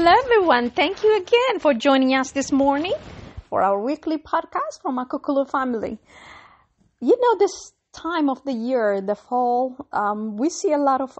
Hello, everyone. Thank you again for joining us this morning for our weekly podcast from our Kukulu family. You know, this time of the year, the fall, we see a lot of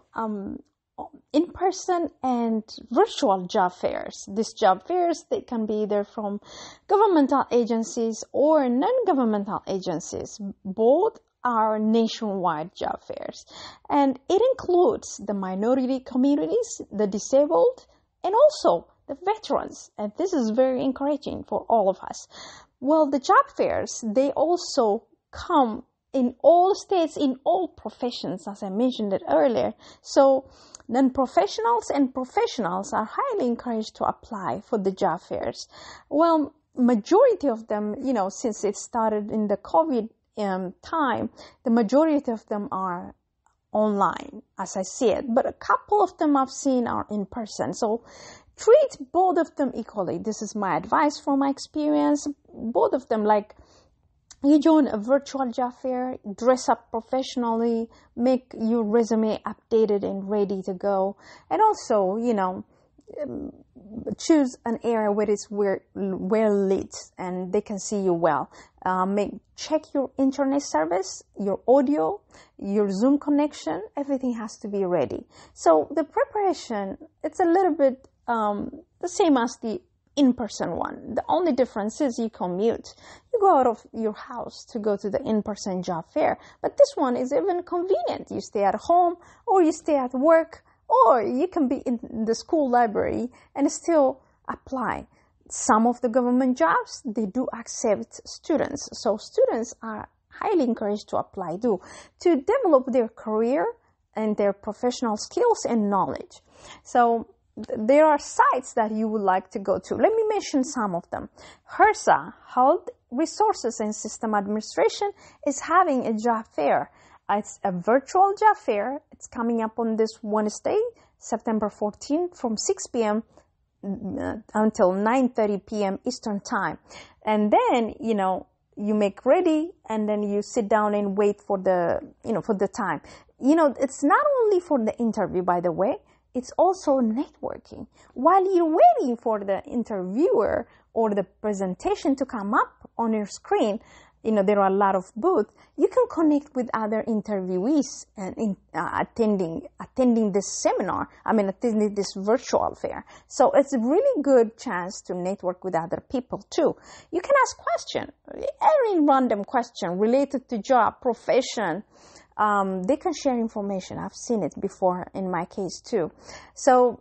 in-person and virtual job fairs. These job fairs, they can be either from governmental agencies or non-governmental agencies. Both are nationwide job fairs. And it includes the minority communities, the disabled, and also the veterans. And this is very encouraging for all of us. Well, the job fairs, they also come in all states, in all professions, as I mentioned it earlier. So non-professionals and professionals are highly encouraged to apply for the job fairs. Well, majority of them, since it started in the COVID time, the majority of them are online, as I said, but a couple of them I've seen are in person. So treat both of them equally. This is my advice from my experience. Both of them, like you join a virtual job fair, dress up professionally, make your resume updated and ready to go. And also, choose an area where it's well lit and they can see you well. Check your internet service, your audio, your Zoom connection. Everything has to be ready. So the preparation, it's a little bit the same as the in-person one. The only difference is you commute. You go out of your house to go to the in-person job fair. But this one is even convenient. You stay at home or you stay at work, or you can be in the school library and still apply. Some of the government jobs, they do accept students. So students are highly encouraged to apply too, to develop their career and their professional skills and knowledge. So there are sites that you would like to go to. Let me mention some of them. HRSA, Health Resources and System Administration, is having a job fair. It's a virtual job fair. It's coming up on this Wednesday, September 14th from 6 p.m. until 9:30 p.m. Eastern Time. And then, you make ready and then you sit down and wait for the time. It's not only for the interview, by the way. It's also networking. While you're waiting for the interviewer or the presentation to come up on your screen, there are a lot of booths. You can connect with other interviewees and attending this seminar. Attending this virtual fair. So it's a really good chance to network with other people too. You can ask questions, any random question related to job, profession. They can share information. I've seen it before in my case too. So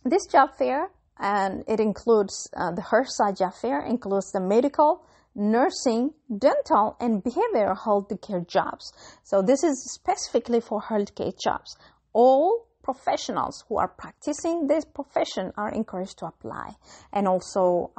this job fair, and it includes the HRSA job fair, includes the medical, nursing, dental, and behavioral health care jobs. So this is specifically for healthcare jobs. All professionals who are practicing this profession are encouraged to apply. And also,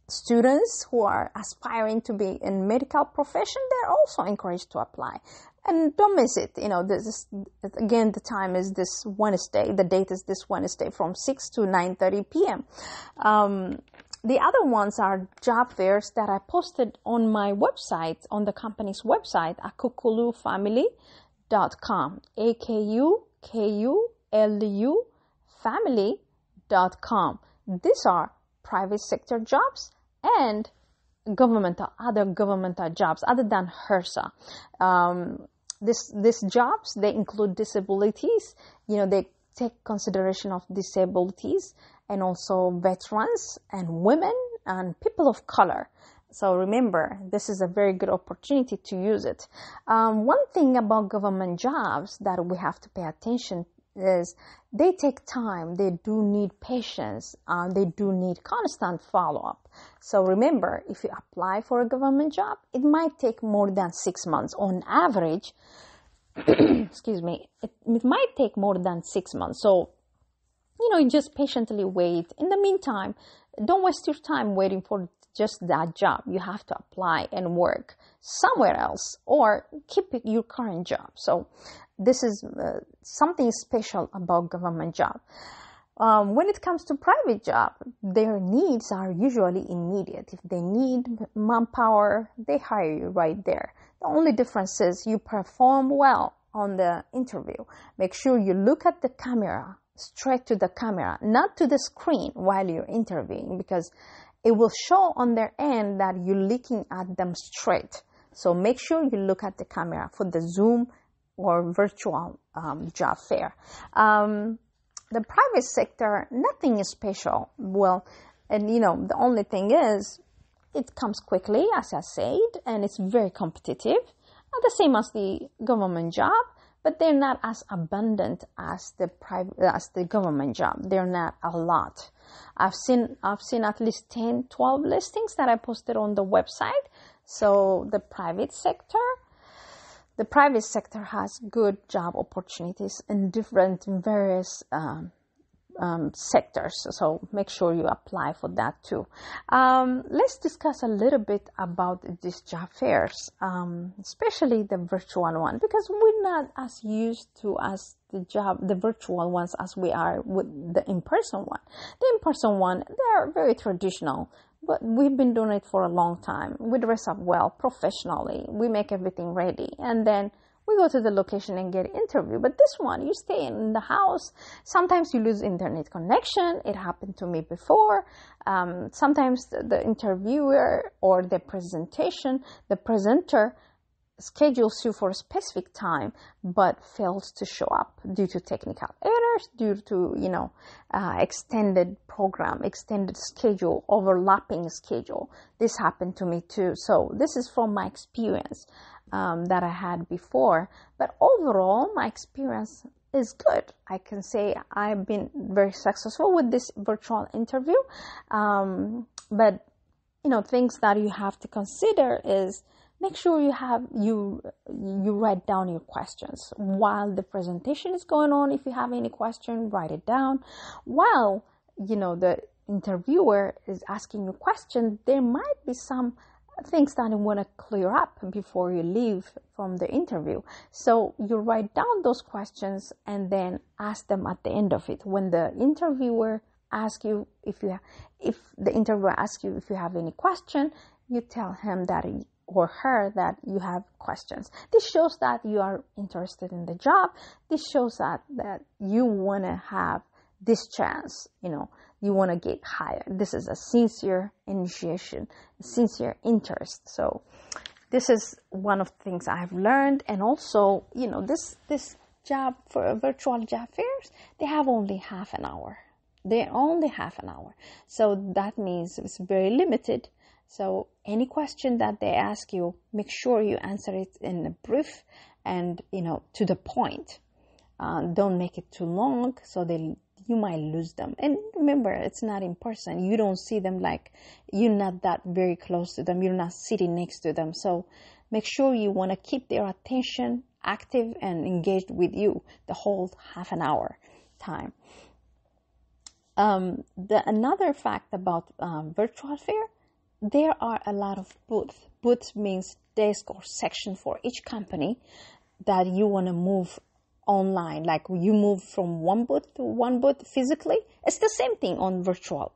students who are aspiring to be in medical profession, they're also encouraged to apply. And don't miss it. Again, the time is this Wednesday. The date is this Wednesday from 6 to 9:30 p.m. The other ones are job fairs that I posted on my website, on the company's website, akukulufamily.com, AKUKULU family.com. These are private sector jobs and other governmental jobs other than HRSA. These jobs, they include disabilities. They take consideration of disabilities and also veterans and women and people of color. So remember, this is a very good opportunity to use it. One thing about government jobs that we have to pay attention is they take time. They do need patience. They do need constant follow-up. So remember, if you apply for a government job, it might take more than 6 months. On average, excuse me, it might take more than 6 months. So, just patiently wait. In the meantime, don't waste your time waiting for just that job. You have to apply and work somewhere else or keep your current job. So this is something special about government job. When it comes to private job, their needs are usually immediate. If they need manpower, they hire you right there. The only difference is you perform well on the interview. Make sure you look at the camera straight to the camera, not to the screen while you're interviewing, because it will show on their end that you're looking at them straight. So make sure you look at the camera for the Zoom or virtual job fair. The private sector, nothing is special. Well, and the only thing is, it comes quickly, as I said, and it's very competitive. Not the same as the government job, but they're not as abundant as the government job. They're not a lot. I've seen at least 10, 12 listings that I posted on the website. So the private sector has good job opportunities in various sectors. So make sure you apply for that too. Let's discuss a little bit about these job fairs, especially the virtual one, because we're not as used to the virtual ones as we are with the in-person one. The in-person one, they're very traditional, but we've been doing it for a long time. We dress up well, professionally. We make everything ready, and then we go to the location and get an interview. But this one, you stay in the house. Sometimes you lose internet connection. It happened to me before. Sometimes the interviewer or the presenter schedules you for a specific time, but fails to show up due to technical errors, due to, extended schedule, overlapping schedule. This happened to me too. So this is from my experience that I had before. But overall, my experience is good. I can say I've been very successful with this virtual interview. But, things that you have to consider is, make sure you write down your questions while the presentation is going on. If you have any question, write it down. While, the interviewer is asking you a question, there might be some things that you want to clear up before you leave from the interview. So you write down those questions and then ask them at the end of it. When the interviewer asks you if the interviewer asks you if you have any question, you tell him or her that you have questions. This shows that you are interested in the job. This shows that you want to have this chance, you want to get hired. This is a sincere initiation, a sincere interest. So this is one of the things I've learned. And also, this job for virtual job fairs, they have only half an hour. They're only half an hour. So that means it's very limited. So any question that they ask you, make sure you answer it in a brief and, to the point. Don't make it too long so you might lose them. And remember, it's not in person. You don't see them, like you're not that very close to them. You're not sitting next to them. So make sure you want to keep their attention active and engaged with you the whole half an hour time. Another fact about virtual fair, there are a lot of booths. Booths means desk or section for each company that you want to move online. Like you move from one booth to one booth physically. It's the same thing on virtual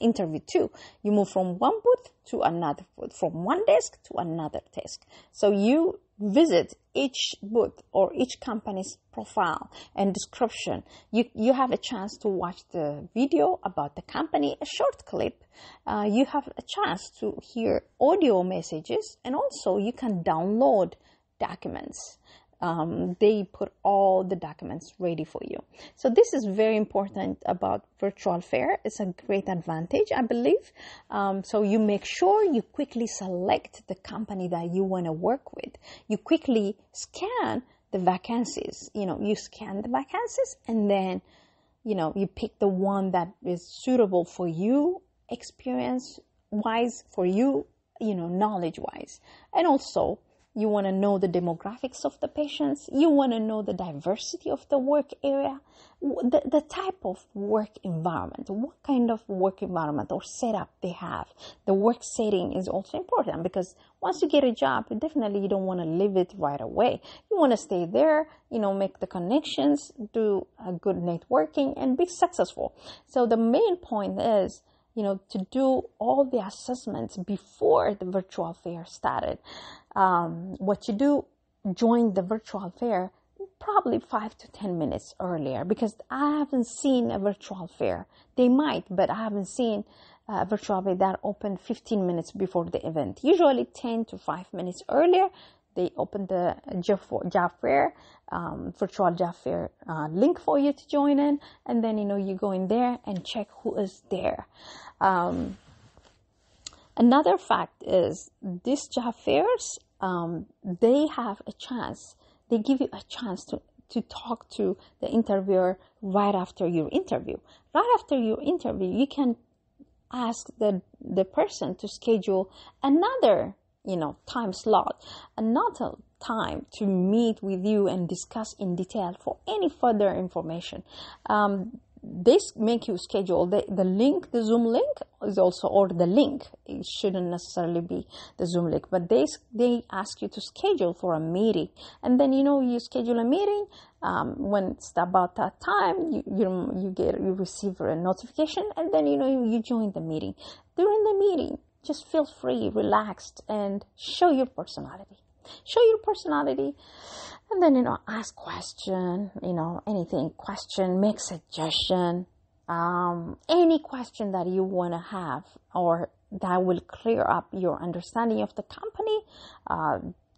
interview too. You move from one booth to another booth, from one desk to another desk. So you visit each booth or each company's profile and description. You have a chance to watch the video about the company, a short clip. You have a chance to hear audio messages, and also you can download documents. They put all the documents ready for you. So this is very important about virtual fair. It's a great advantage, I believe. So you make sure you quickly select the company that you want to work with. You quickly scan the vacancies. You scan the vacancies and then, you pick the one that is suitable for you, experience-wise, for you, knowledge-wise. And also, you want to know the demographics of the patients. You want to know the diversity of the work area, the type of work environment, what kind of work environment or setup they have. The work setting is also important, because once you get a job, definitely you don't want to leave it right away. You want to stay there, make the connections, do a good networking, and be successful. So the main point is, to do all the assessments before the virtual fair started. What you do, join the virtual fair, probably 5 to 10 minutes earlier, because I haven't seen a virtual fair. They might, but I haven't seen a virtual fair that open 15 minutes before the event. Usually 10 to 5 minutes earlier, they open the job fair, virtual job fair link for you to join in. And then, you go in there and check who is there. Another fact is these job fairs, they have a chance. They give you a chance to talk to the interviewer right after your interview. Right after your interview, you can ask the person to schedule another, time slot, another time to meet with you and discuss in detail for any further information. They make you schedule the link, the Zoom link is also, or the link. It shouldn't necessarily be the Zoom link, but they ask you to schedule for a meeting. And then, you schedule a meeting. When it's about that time, you receive a notification, and then, you join the meeting. During the meeting, just feel free, relaxed, and show your personality. Show your personality. And then, ask question, anything, question, make suggestion, any question that you want to have, or that will clear up your understanding of the company,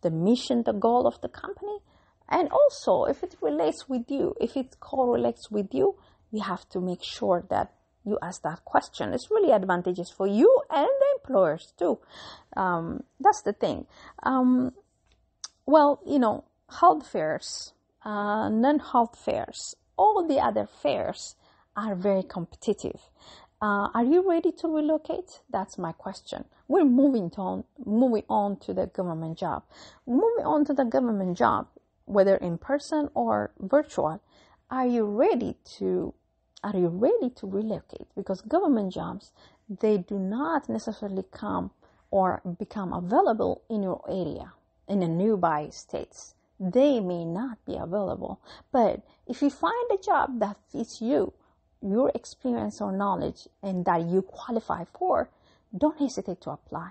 the mission, the goal of the company. And also, if it relates with you, if it correlates with you, you have to make sure that you ask that question. It's really advantageous for you and the employers too. That's the thing. Health fairs, non-health fairs, all the other fairs are very competitive. Are you ready to relocate? That's my question. We're moving on to the government job. Moving on to the government job, whether in person or virtual, are you ready to relocate? Because government jobs, they do not necessarily come or become available in your area, in the nearby states. They may not be available. But if you find a job that fits you, your experience or knowledge, and that you qualify for, don't hesitate to apply.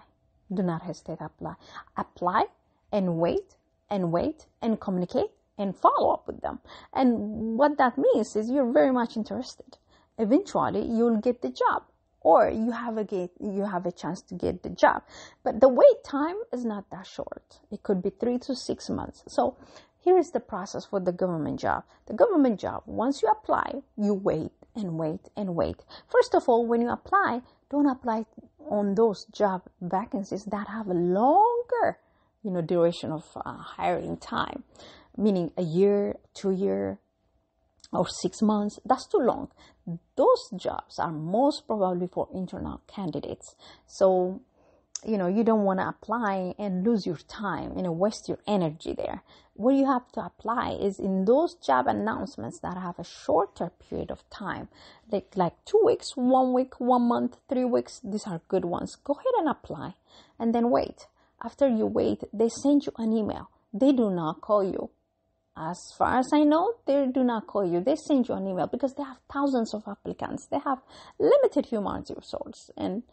Do not hesitate to apply. Apply and wait and communicate and follow up with them. And what that means is you're very much interested. Eventually, you'll get the job, or you have a chance to get the job. But the wait time is not that short. It could be 3 to 6 months. So here is the process for the government job. The government job, once you apply, you wait and wait and wait. First of all, when you apply, don't apply on those job vacancies that have a longer, duration of hiring time, meaning a year, 2 years, or 6 months. That's too long. Those jobs are most probably for internal candidates. So, you don't want to apply and lose your time, waste your energy there. What you have to apply is in those job announcements that have a shorter period of time, like 2 weeks, 1 week, 1 month, 3 weeks. These are good ones. Go ahead and apply and then wait. After you wait, they send you an email. They do not call you. As far as I know, they do not call you. They send you an email because they have thousands of applicants. They have limited human resources. And,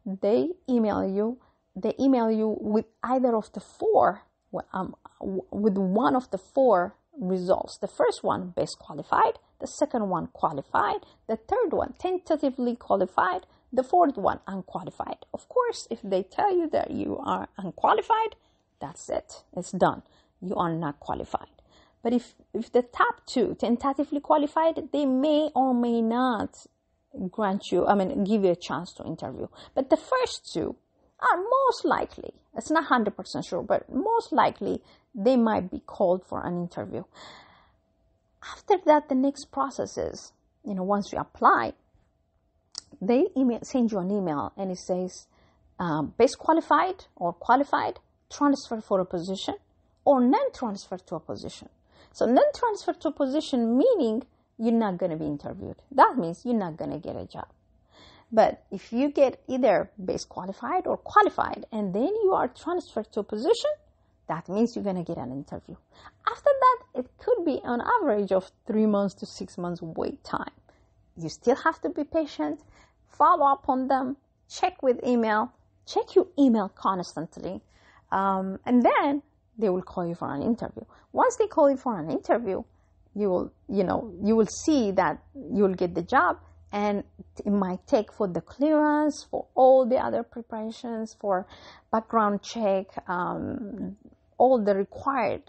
they email you. They email you with either of the four, with one of the four results. The first one, best qualified. The second one, qualified. The third one, tentatively qualified. The fourth one, unqualified. Of course, if they tell you that you are unqualified, that's it. It's done. You are not qualified. But if the top two, tentatively qualified, they may or may not give you a chance to interview. But the first two are most likely, it's not 100% sure, but most likely they might be called for an interview. After that, the next process is, once you apply, they send you an email and it says, best qualified or qualified, transfer for a position, or non-transfer to a position. So non-transfer to a position meaning you're not going to be interviewed. That means you're not going to get a job. But if you get either best qualified or qualified and then you are transferred to a position, that means you're going to get an interview. After that, it could be an average of 3 months to 6 months wait time. You still have to be patient, follow up on them, check with email, check your email constantly. And then they will call you for an interview. Once they call you for an interview, you will see that you'll get the job, and it might take for the clearance, for all the other preparations, for background check, all the required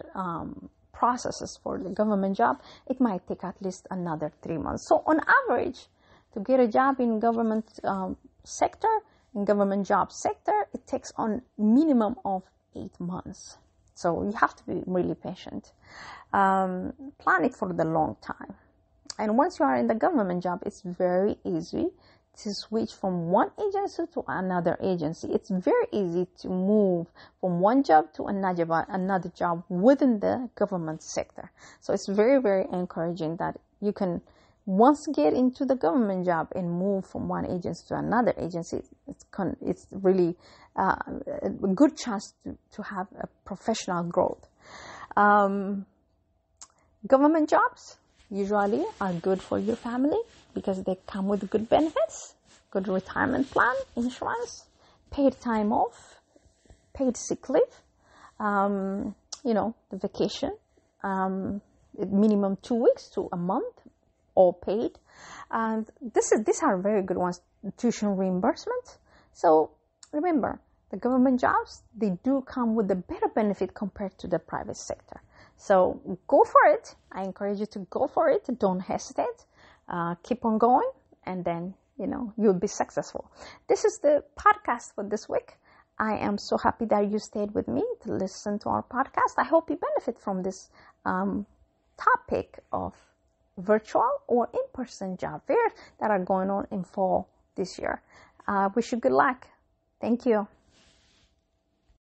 processes for the government job, it might take at least another 3 months. So on average, to get a job in government sector, in government job sector, it takes on minimum of 8 months. So you have to be really patient. Plan it for the long time. And once you are in the government job, it's very easy to switch from one agency to another agency. It's very easy to move from one job to another job within the government sector. So it's very, very encouraging that you can once get into the government job and move from one agency to another agency. It's really a good chance to have a professional growth. Government jobs usually are good for your family because they come with good benefits, good retirement plan, insurance, paid time off, paid sick leave, the vacation, minimum 2 weeks to a month, all paid. And these are very good ones. Tuition reimbursement. So remember, the government jobs, they do come with a better benefit compared to the private sector. So go for it. I encourage you to go for it. Don't hesitate. Keep on going, and then, you'll be successful. This is the podcast for this week. I am so happy that you stayed with me to listen to our podcast. I hope you benefit from this topic of virtual or in-person job fairs that are going on in fall this year. Wish you good luck. Thank you.